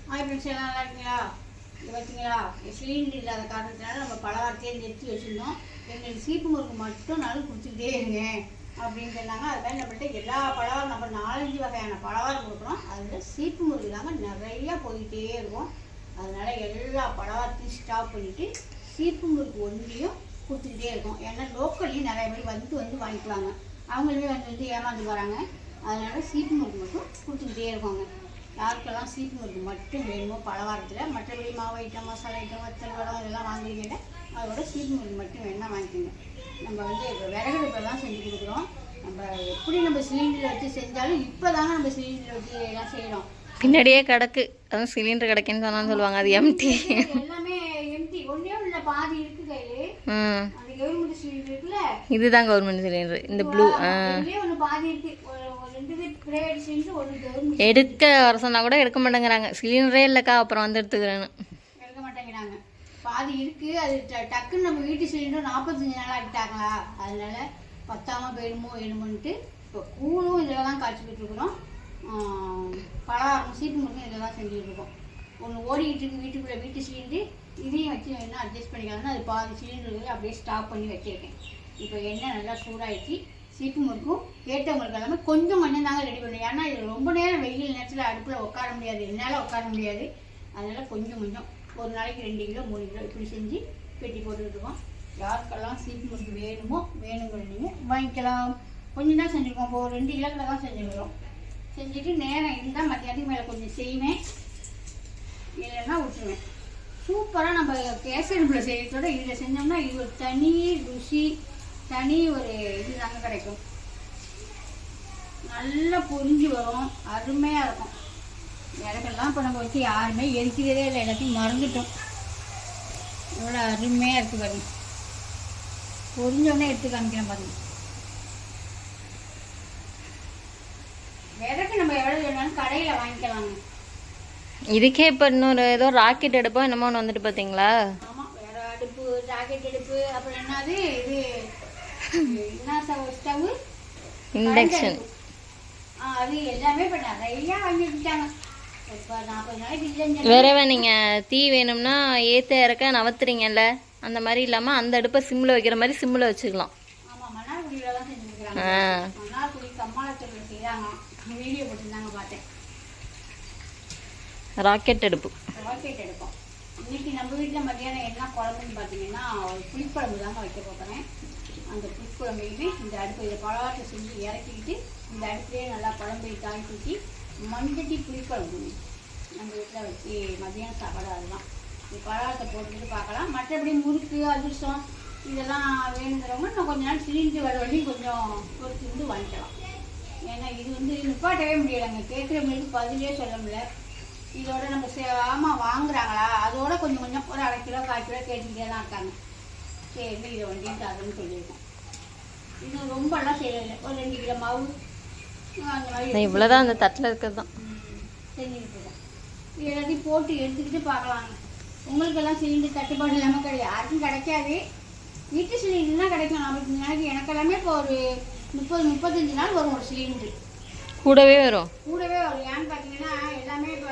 Hi friends, எல்லாம் நல்லா இருக்கீங்களா? இது பார்த்தீங்களா, சிலிண்டர் இல்லாத காரணத்தினால நம்ம பலகாரத்தையே நிறுத்தி வச்சுருந்தோம். எங்களுக்கு சீப்பு முறுக்கு மட்டும் நாள் கொடுத்துக்கிட்டே இருங்க அப்படின்னு சொன்னாங்க. அது மாதிரி நம்மள்கிட்ட எல்லா பலகாரம் நம்ம 4-5 வகையான பலகாரம் கொடுக்குறோம். அதில் சீப்பு முறுக்கு இல்லாமல் நிறையா போயிட்டே இருக்கும். அதனால் எல்லா பலகாரத்தையும் ஸ்டாப் பண்ணிவிட்டு சீப்பு முறுக்கு ஒன்றியும் கொடுத்துக்கிட்டே இருக்கும். ஏன்னா லோக்கல்லையும் நிறைய பேர் வந்து வாங்கிக்குவாங்க. அவங்களுமே வந்து ஏமாந்து வராங்க. அதனால் சீப்பு முறுக்கு மட்டும் கொடுத்துக்கிட்டே இருப்பாங்க. யாருக்கெல்லாம் சீப்பு முறுக்கு மட்டும் வேணுமோ பலகாரத்தில், மற்றபடி மாவு ஐட்டம், மசாலா ஐட்டம், வத்தல் வடம் இதெல்லாம் வாங்கிக்கிட்டேன். அதோட சீப்பு முறுக்கு மட்டும் வேணால் வாங்கிக்கோங்க. நம்ம வந்து இப்போ விறகடுப்பில் தான் செஞ்சு கொடுக்குறோம். நம்ம எப்படி நம்ம சிலிண்டரில் வச்சு செஞ்சாலும் இப்போ தாங்க நம்ம சிலிண்டரில் வச்சு எல்லாம் செய்கிறோம். பின்னாடியே கிடக்கு, அதான் சிலிண்டர் கிடக்குன்னு சொன்னான்னு சொல்லுவாங்க. அது எம்டி, எல்லாமே எம்டி. ஒன்றே ஒன்று பாதி இருக்கு கையிலே. அந்த கவர்மெண்ட் சிலிண்டர் இருக்குல்ல, இதுதான் கவர்மெண்ட் சிலிண்டர். இந்த ப்ளூ ஒன்று பாதி இருக்கு. எடுக்க வர சொன்னா கூட எடுக்க மாட்டேங்கிறாங்க. சிலிண்டரே இல்லைக்கா, அப்புறம் வந்து எடுத்துக்கிறேன்னு எடுக்க மாட்டேங்கிறாங்க. பாதி இருக்கு. அது டக்குன்னு நம்ம வீட்டு சிலிண்டர் 45 நாள் ஆகிட்டாங்களா, அதனால பத்தாம போயிடுமோ வேணுமோன்ட்டு இப்போ கூழும் இதில் தான் காய்ச்சிக்கிட்டு இருக்கிறோம். பலகாரம் சீப்பு முறுக்கும் இதில் தான் செஞ்சுக்கிட்டு இருக்கோம். ஒன்று ஓடிக்கிட்டு இருக்கு வீட்டுக்குள்ளே, வீட்டு சிலிண்டர். இதையும் வச்சு என்ன அட்ஜஸ்ட் பண்ணிக்கலாம்னா அது பாதி சிலிண்டருக்கு அப்படியே ஸ்டாப் பண்ணி வச்சுருக்கேன். இப்போ எண்ணெய் நல்லா சூடாகிடுச்சு. சீப்பு முறுக்கும் கேட்டவங்களுக்கு எல்லாமே கொஞ்சம் தாங்க ரெடி பண்ணுவேன். ஏன்னா இது ரொம்ப நேரம் வெயில் நேரத்தில் அடுப்பில் உட்கார முடியாது, என்னால் உட்கார முடியாது. அதனால் கொஞ்சம் ஒரு நாளைக்கு 2 கிலோ 3 கிலோ இப்படி செஞ்சு பெட்டி போட்டுக்கிட்டுருக்கோம். யாருக்கெல்லாம் சீப்பு முறுக்கு வேணுங்கிறீங்க வாங்கிக்கலாம். கொஞ்சம் தான் செஞ்சுருக்கோம். இப்போ 2 கிலோக்கில் தான் செஞ்சுருக்கிறோம். செஞ்சுட்டு நேரம் இருந்தால் மத்தியானத்துக்கு மேலே கொஞ்சம் செய்வேன், இல்லைன்னா விட்டுருவேன். சூப்பராக நம்ம கேஸ் அடுப்பில் செய்யறதோட இதில் செஞ்சோம்னா இது ஒரு தனி ருசி, தனி ஒரு இது தாங்க கிடைக்கும். நல்லா பொரிஞ்சு வரும், அருமையாக இருக்கும். விறகெல்லாம் இப்போ நம்ம வச்சு யாருமே எரிக்கிறதே இல்லை, எல்லாத்தையும் மறந்துட்டோம். எவ்வளோ அருமையாக இருக்குது பாருங்க. பொரிஞ்சோடனே எடுத்து காமிக்கிறேன் பாருங்க. விறகு நம்ம எவ்வளோ வேணாலும் கடையில் வாங்கிக்கலாங்க. இதுக்கே இப்போ இன்னொரு ஏதோ ராக்கெட் எடுப்போம் என்னமோ ஒன்று வந்துட்டு பார்த்தீங்களா? ஆமாம், வேற அடுப்பு, ராக்கெட் அடுப்பு, அப்புறம் என்னது இது ஸ்டவ், இண்டக்ஷன். அது எல்லாமே இப்போ நிறையா வாங்கி வச்சுட்டாங்க. இப்போ 40 நாளைக்கு இல்லை. வேறவே நீங்கள் தீ வேணும்னா ஏற்ற இறக்க நவத்துறீங்கல்ல, அந்த மாதிரி இல்லாமல் அந்த அடுப்பை சிம்மில் வைக்கிற மாதிரி சிம்மில் வச்சுக்கலாம். ஆமாம், மன்னார்குடியில் தான் செஞ்சுருக்காங்க. மன்னார்குடி கம்மாளத்தில் செய்கிறாங்க. வீடியோ போட்டுருந்தாங்க, பார்த்தேன். ராக்கெட் அடுப்பு. ராக்கெட் எடுப்போம். இன்னைக்கு நம்ம வீட்டில் மத்தியானம் என்ன குழம்புன்னு பார்த்தீங்கன்னா ஒரு புளிக்குழம்பு தாங்க வைக்க போகிறேன். அந்த புளிக்குழம்பையுமே இந்த அடுப்பு இதை பலவாட்டை செஞ்சு இறக்கிக்கிட்டு இந்த அடுப்புலேயே நல்லா குழம்பை தாக்கி ஊற்றி மஞ்சட்டி புளிக்குழம்பு நம்ம வீட்டில் வச்சு மத்தியானம் சாப்பாடு. அதுதான் இந்த பலவாட்டை போட்டுக்கிட்டு பார்க்கலாம். மற்றபடி முறுக்கு, அதிர்ஷ்டம் இதெல்லாம் வேணுங்கிறவங்க இன்னும் கொஞ்ச நாள் சிலிண்டர் வர வரையும் கொஞ்சம் பொறுத்து வாங்கிக்கலாம். ஏன்னா இது வந்து நிப்பாட்டவே முடியலைங்க. கேட்குறவங்களுக்கு பதிலே சொல்ல முடியல. இதோட நம்ம ஆமாம் வாங்குறாங்களா, அதோட கொஞ்சம் ஒரு 1/2 கிலோ 1/4 கிலோ கேட்டுக்கிட்டே தான் இருக்காங்க. சரி இதை வண்டிட்டு அதுன்னு சொல்லியிருக்கோம். இது ரொம்பலாம் செய்யலை. ஒரு 2 கிலோ மாவு அந்த மாதிரி இவ்வளோதான் அந்த தட்டில் இருக்கிறது தான் செஞ்சுக்கிட்டு இருக்கோம். இது எல்லாத்தையும் போட்டு எடுத்துக்கிட்டு பார்க்கலாங்க. உங்களுக்கெல்லாம் சிலிண்டர் தட்டுப்பாடு இல்லாமல் கிடையாது, யாருக்கும் கிடைக்காது. வீட்டு சிலிண்டர் தான் கிடைக்கும். 40 நாளைக்கு எனக்கெல்லாமே இப்போ ஒரு 30-35 நாள் வரும் ஒரு சிலிண்டரு. கூடவே வரும். ஏன்னு பார்த்தீங்கன்னா எல்லாமே இப்போ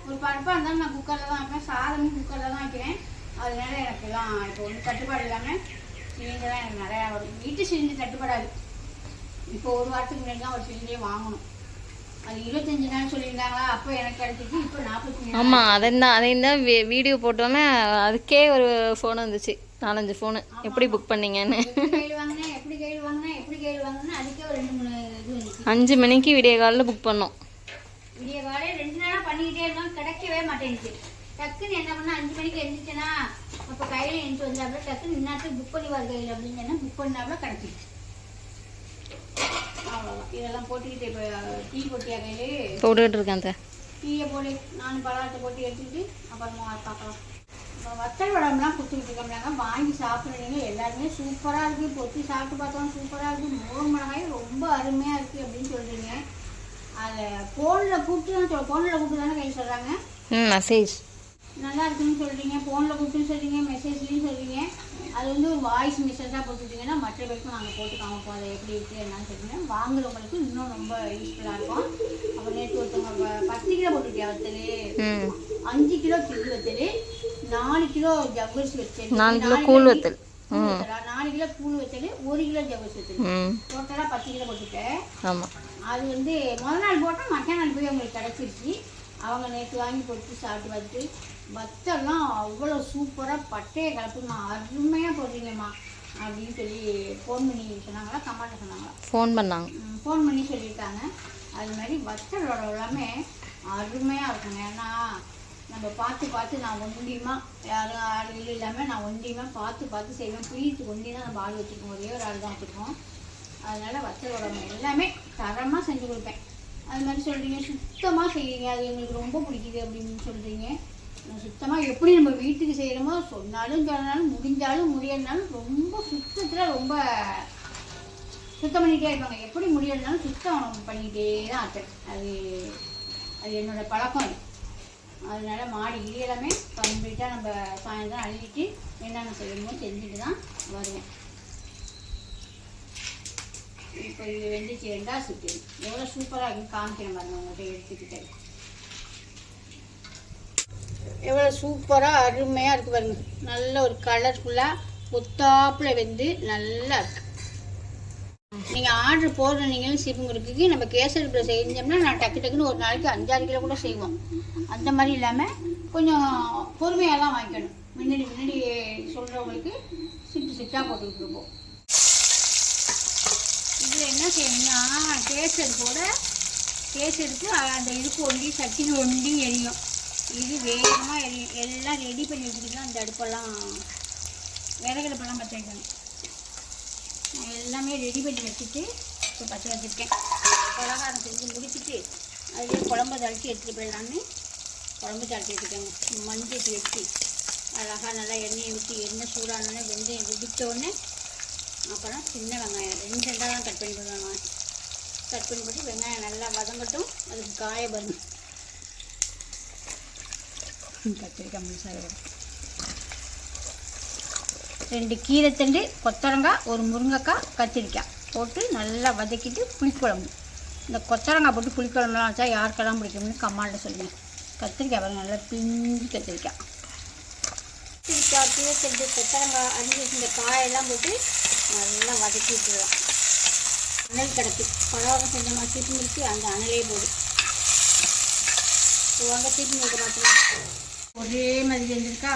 ஒரு பருப்பாக இருந்தாலும் நான் குக்கரில் தான் வைப்பேன். சாதமும் குக்கரில் தான் வைக்கிறேன். அதனால எனக்கு எல்லாம் இப்போ ஒன்றும் தட்டுப்பாடு இல்லாமல் சிலிண்டர் தான் எனக்கு நிறையா வரும். வீட்டு சிலிண்டர் தட்டுப்படாது. இப்போ ஒரு வாரத்துக்கு முன்னாடி தான் ஒரு சிலிண்டரே வாங்கணும். அது 25 நாள் சொல்லியிருந்தாங்களா, அப்போ எனக்கு கிடைச்சிச்சு. இப்போ 40 நாள். ஆமாம், அதையும் தான் வீடியோ போட்டோன்னே அதுக்கே ஒரு ஃபோன் வந்துச்சு, 4-5 ஃபோனு. எப்படி புக் பண்ணீங்கன்னு. எப்படி கையில் வாங்கினேன் அதுக்கே ஒரு 2-3 இது வந்துச்சு. 5 மணிக்கு விடிய காலில் புக் பண்ணோம். விடிய காலையில் 2 நாளாக பண்ணிக்கிட்டே இருந்தோம், கிடைக்கவே மாட்டேங்குது. டக்குன்னு என்ன பண்ணால் 5 மணிக்கு எழுந்துச்சுன்னா அப்போ கையில் எழுந்து வந்தாப்புல டக்குன்னு இந்நேரத்துக்கு புக் பண்ணி வர கையில் அப்படின்னு சொன்னால் புக் பண்ணாப்புல கிடச்சிச்சு. அவ்வளோதான். இதெல்லாம் போட்டுக்கிட்டு இப்போ டீ போட்டியா கையிலே போட்டுக்கிட்டு இருக்கேன். அந்த டீயை போட்டு நானும் பலகாரத்தை போட்டு எடுத்துக்கிட்டு அப்புறமா பார்க்கலாம். இப்போ வத்தல் வடம்லாம் கொடுத்துக்கிட்டு இருக்கோம்னாங்க, வாங்கி சாப்பிட்றீங்க. எல்லாருமே சூப்பராக இருக்குது, பொத்தி சாப்பிட்டு பார்த்தோம் சூப்பராக இருக்குது, மோர் மிளகாயும் ரொம்ப அருமையாக இருக்குது அப்படின்னு சொல்கிறீங்க. அதை ஃபோனில் கூப்பிட்டு தானே கை சொல்கிறாங்க. மெசேஜ் நல்லா இருக்குன்னு சொல்கிறீங்க, ஃபோனில் கூப்பிட்டுன்னு சொல்கிறீங்க, மெசேஜ்லேயும் சொல்கிறீங்க. அது வந்து ஒரு வாய்ஸ் மெசேஜாக போட்டுக்கிட்டிங்கன்னா மற்ற பேருக்கும் நாங்கள் போட்டு காமிப்போம் அதை எப்படி இருக்குது என்னன்னு சொல்லிங்கன்னா வாங்குறவங்களுக்கு இன்னும் ரொம்ப யூஸ்ஃபுல்லாக இருக்கும். அப்புறம் நேற்று ஒருத்தவங்க 10 கிலோ போட்டுக்கிட்டியா வத்தல், 5 கிலோ கிள்ளு வத்தல், 4 கிலோ ஜவ்வரிசி வத்தல், 4 கிலோ கூழ் வத்தல், 4 கிலோ கூழ் வத்தல், 1 கிலோ ஜவ்வரிசி வத்தல், டோட்டலாக 10 கிலோ போட்டுட்டேன். ஆமாம். அது வந்து முதல் நாள் போட்டால் மத்தியானம் போய் அவங்களுக்கு கிடச்சிருச்சு. அவங்க நேற்று வாங்கி போட்டு சாப்பிட்டு பார்த்து வத்தெல்லாம் அவ்வளோ சூப்பராக பட்டையை கலப்புமா, அருமையாக போடுறீங்கம்மா அப்படின்னு சொல்லி ஃபோன் பண்ணி சொன்னாங்களா, கமெண்ட்டில் சொன்னாங்களா? ஃபோன் பண்ணாங்க. ஃபோன் பண்ணி சொல்லியிருக்காங்க. அது மாதிரி வத்தலோட எல்லாமே அருமையாக இருக்குங்க. ஏன்னா நம்ம பார்த்து நான் ஒண்டியமாக யாரும் ஆள் இல்லாமல் நான் ஒண்டியமாக பார்த்து செய்வேன். புளியத்துக்கு ஒண்டி தான் நம்ம ஆள் வச்சுருக்கோம், ஒரே ஒரு ஆள் தான் வச்சுருக்கோம். அதனால் வத்தலோட எல்லாமே தரமாக செஞ்சு கொடுப்பேன். அது மாதிரி சொல்கிறீங்க, சுத்தமாக செய்வீங்க, அது எங்களுக்கு ரொம்ப பிடிக்குது அப்படின்னு சொல்கிறீங்க. சுத்தமாக எப்படி நம்ம வீட்டுக்கு செய்கிறோமோ சொன்னாலும் முடிஞ்சாலும் முடியலனாலும் ரொம்ப சுத்தத்தில் ரொம்ப சுத்தம் பண்ணிகிட்டே இருப்பாங்க. எப்படி முடியலனாலும் சுத்தம் பண்ணிக்கிட்டே தான் ஆட்டேன். அது என்னோடய பழக்கம். அதனால மாடி எல்லாமே கம்ப்ளீட்டாக நம்ம சாயந்தரம் அள்ளிட்டு என்னென்ன செய்யணுமோ செஞ்சுட்டு தான் வருவேன். இப்போ இது வெந்துச்சு, 2வது சுட்டு எவ்வளோ சூப்பராக இருக்குன்னு காமிக்கிறேன் பாருங்க. உங்கள்கிட்ட எடுத்துக்கிட்டேன் எவ்வளோ சூப்பராக அருமையாக இருக்குது பாருங்க. நல்ல ஒரு கலர்ஃபுல்லாக ஒத்தாப்பில் வெந்து நல்லா இருக்கு. நீங்கள் ஆர்டர் போடுற நீங்களும் சீப்புங்குருக்கு நம்ம கேசரிப்பில் செஞ்சோம்னா நான் டக்குன்னு ஒரு நாளைக்கு 5-6 கிலோ கூட செய்வோம். அந்த மாதிரி இல்லாமல் கொஞ்சம் பொறுமையாக தான் வாங்கிக்கணும். முன்னாடி சொல்கிறவங்களுக்கு சிட்டாக போட்டுக்கிட்டு இருப்போம். இதில் என்ன செய்யணும்னா கேசருக்கு அந்த இதுக்கு ஒண்டி சட்டின்னு ஒண்டி எரியும். இது வேகமாக எரியும். எல்லாம் ரெடி பண்ணி வச்சுக்கிட்டு அந்த அடுப்பெல்லாம் விறகடுப்பெல்லாம் பற்ற வைக்கணும். எல்லாமே ரெடி பண்ணி வச்சுட்டு இப்போ பற்ற வச்சுருக்கேன். பலகாரம் செஞ்சு முடிச்சுட்டு அதுலேயே குழம்பு தளிச்சு எடுத்துகிட்டு போயிடலான்னு குழம்பு தளிச்சு வச்சுக்கோங்க. மஞ்சள் வச்சு அழகாக நல்லா எண்ணெயை ஊற்றி எண்ணெய் சூடானோடனே வெந்தயம் வெடித்தோடனே அப்புறம் சின்ன வெங்காயம் 2 தான் கட் பண்ணி போடுவாங்க. கட் பண்ணி போட்டு வெங்காயம் நல்லா வதங்கட்டும். அதுக்கு காய பண்ணணும். கத்திரிக்காய் முழுசாக 2 கீரைத்தண்டு, கொத்தரங்காய், ஒரு முருங்கைக்காய், கத்திரிக்காய் போட்டு நல்லா வதக்கிட்டு புளிக்குழம்பு. இந்த கொத்தரங்காய் போட்டு புளிக்குழம்புலாம் வச்சா யாருக்கெல்லாம் பிடிக்கும்னு கம்மாண்ட சொல்லுங்கள். கத்திரிக்காய் பாருங்கள், நல்லா பிஞ்சு கத்திரிக்காய், கீரைத்தண்டு, கொத்தரங்காய் அரிஞ்சு இந்த காயெல்லாம் போட்டு நல்லா வதக்கி விட்டுடலாம். அனல் கிடக்கு பலவாரம் செஞ்ச மாதிரி சீப்பு முடிச்சு அந்த அனலே போடும். வாங்க சீப்பு முடிக்க மாட்டோம். ஒரே மாதிரி இருந்திருக்கா,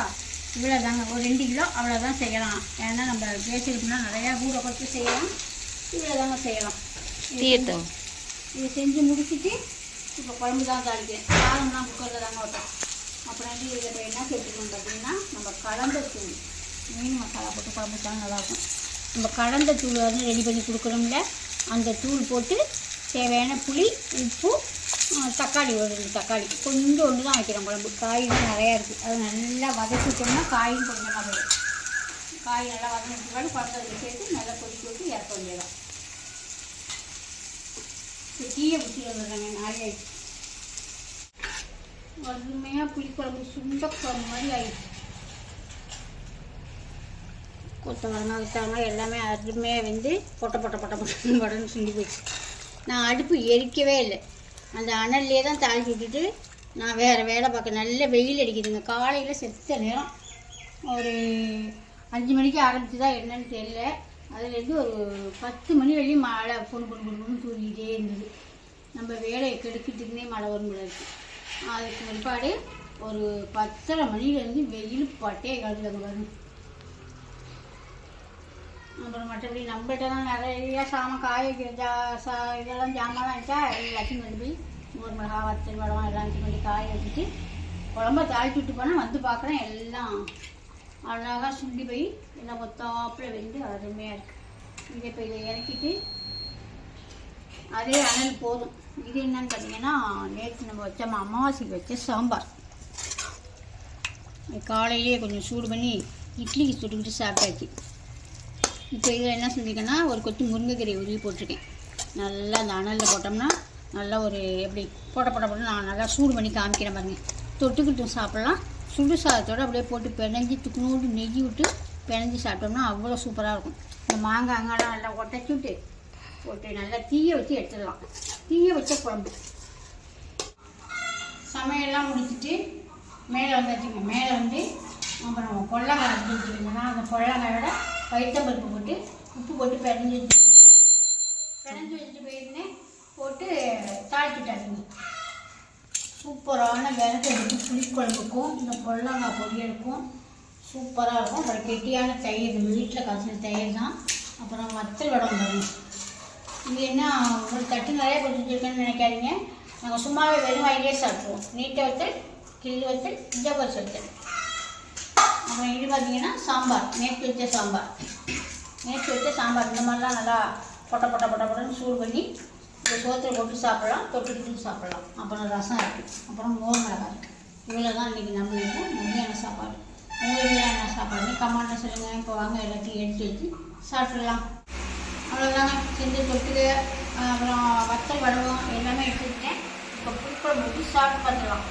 இவ்வளோ தாங்க. ஒரு 2 கிலோ அவ்வளோதான் செய்யலாம். ஏன்னா நம்ம கேசரிக்குனா நிறையா கூட கொடுத்து செய்யலாம். இவ்வளோ தாங்க செய்யலாம். இதை செஞ்சு முடிச்சுட்டு இப்போ குழம்பு தான் தாளிக்கிறேன். காரம்லாம் குக்கரில் தாங்க வைப்பேன். அப்புறம் வந்து இதில் இப்போ என்ன சேர்த்துக்கணும் பார்த்தீங்கன்னா, நம்ம கலந்த தூள், மீன் மசாலா போட்டு குழம்பு தான் நல்லாயிருக்கும். நம்ம கலந்த தூள் வந்து ரெடி பண்ணி கொடுக்குறோம்ல, அந்த தூள் போட்டு தேவையான புளி, உப்பு, தக்காளி, ஒரு 2 தக்காளி, கொஞ்சம் ஒன்று தான் வைக்கிறோம் குழம்பு. காய்லாம் நிறையா இருக்குது. அது நல்லா வதக்கிட்டோம்னா காயும் கொஞ்சமாக போயிடும். காய் நல்லா வதக்கிட்டு குழம்பு சேர்த்து நல்லா கொதிக்க விட்டு இறக்க வேண்டியதான். இப்போ டீயை ஊற்றி வந்துடுறாங்க. நிறைய அருமையாக புளிக்குழம்பு சுண்ட குழம்பு மாதிரி ஆயிடுச்சு. கொத்தவரங்காய் விட்டாங்க எல்லாமே அருமையாக வந்து பொட்டன்னு சுண்டி போயிடுச்சு. நான் அடுப்பு எரிக்கவே இல்லை. அந்த அனல்லே தான் தாளிச்சு விட்டுட்டு நான் வேறு வேலை பார்க்க. நல்ல வெயில் அடிக்குதுங்க. காலையில் செத்த நேரம் ஒரு 5 மணிக்கு ஆரம்பிச்சு தான் என்னன்னு தெரியல. அதுலேருந்து ஒரு 10 மணி வரையும் மழை பொண்ணு தூங்கிக்கிட்டே இருந்தது. நம்ம வேலையை கெடுக்கிறதுக்குன்னே மழை வரும் போல இருக்குது. அதுக்கு முற்பாடு ஒரு 10:30 மணிலேருந்து வெயில் பட்டையை கலந்துங்க பாருங்க. அப்புறம் மற்றபடி நம்மள்கிட்ட தான் நிறையா சாமான் காய வைக்கிற இதெல்லாம் ஜாமான்லாம் வச்சா எல்லாத்தையும் கொண்டு போய் 1 மிளகா, வத்தல், வடகம் எல்லாத்தையும் கொண்டு காய வச்சுட்டு குழம்ப தாளிச்சு விட்டு போனால் வந்து பார்க்குறேன் எல்லாம் அழகாக சுண்டி போய் எல்லாம் ஒத்தாப்பில் வெந்து அருமையாக இருக்குது. இதை இப்போ இதை இறக்கிட்டு அதே அனல் போதும். இது என்னன்னு பார்த்தீங்கன்னா, நேற்று நம்ம வச்சோம் அமாவாசைக்கு வச்ச சாம்பார். காலையிலேயே கொஞ்சம் சூடு பண்ணி இட்லிக்கு சுட்டுக்கிட்டு சாப்பிட்டாச்சு. இப்போ இதில் என்ன செஞ்சுருக்கேன்னா, ஒரு கொத்து முருங்கைக்கீரை உருவி போட்டிருக்கேன். நல்லா அந்த அனலில் போட்டோம்னா நல்லா ஒரு எப்படி போட்ட நான் நல்லா சூடு பண்ணி காமிக்கிறேன் பாருங்க. தொட்டுக்கிட்டு சாப்பிட்லாம். சுடு சாதத்தோடு அப்படியே போட்டு பிணைஞ்சி துக்குனோடு நெய் விட்டு பிணைஞ்சி சாப்பிட்டோம்னா அவ்வளோ சூப்பராக இருக்கும். இந்த மாங்காய் அங்காலாம் நல்லா உடச்சி விட்டு போட்டு நல்லா தீயை வச்சு எடுத்துடலாம். தீயை வச்ச குழம்பு. சமையல்லாம் முடிச்சுட்டு மேலே வச்சுங்க. மேலே வந்து அப்புறம் பொள்ளங்காய் எடுத்து வச்சுருந்தேன்னா அந்த பொள்ளங்காயோட பைத்தம்பருப்பு போட்டு உப்பு போட்டு பிணைஞ்சி வச்சுட்டு போயிருந்தேன். போட்டு தாளிச்சுட்டாருங்க. சூப்பரான விறகு எடுத்து புளிக்குழம்புக்கும் இந்த பொள்ளங்காய் பொரியலுக்கும் சூப்பராக இருக்கும். அப்புறம் கெட்டியான தயிர், நம்ம வீட்டில் காய்ச்சின தயிர் தான். அப்புறம் வத்தல் வடை வரும். இது என்ன ஒரு தட்டு நிறைய கொடுத்து வச்சுருக்கேன்னு நினைக்காதீங்க. நாங்கள் சும்மாவே வெறும் வாயிலே சாப்பிடுவோம். நீட்டை வத்தல், கிள்ளி வத்தல், இஞ்சப்பரிசி வத்தல். அப்புறம் இது பார்த்திங்கன்னா சாம்பார், நேற்று வச்ச சாம்பார். இந்த மாதிரிலாம் நல்லா பொட்டன்னு சூடு பண்ணி இந்த சோத்தில் போட்டு சாப்பிட்லாம், தொட்டுக்கிட்டு சாப்பிட்லாம். அப்புறம் ரசம் இருக்குது, அப்புறம் மோர் மிளகாய் இருக்குது. இவ்வளோ தான் இன்றைக்கி நம்மளுக்கு மதியான சாப்பாடு. உங்கள் வீட்டில் என்ன சாப்பாடுன்னு கமெண்ட்டில் சொல்லுங்கள். இப்போ வாங்க எல்லாத்தையும் எடுத்து வச்சு சாப்பிட்றலாம். அவ்வளோதாங்க செஞ்சு தொட்டுக்கு. அப்புறம் வத்தல் வடகம் எல்லாமே எடுத்துக்கிட்டேன். இப்போ புளிக்குழம்பு ஊற்றி சாப்பிட்டு பார்த்துக்கலாம்.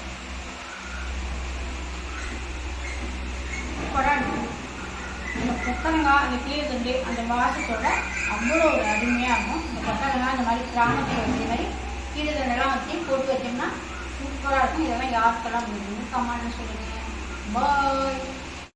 இந்த கொத்தரங்காய், அந்த கீரை தண்டு, அந்த வாசத்தோட அவ்வளோ ஒரு அருமையாக இருக்கும். இந்த கொத்தரங்காய் இந்த மாதிரி கிராமத்தில் வச்ச மாதிரி கீரை தண்டெல்லாம் வச்சு போட்டு வச்சோம்னா சூப்பராக இருக்கும். இதெல்லாம் யாருக்கெல்லாம் முடியும் கமெண்ட்னு சொல்லுங்கள். பாய்.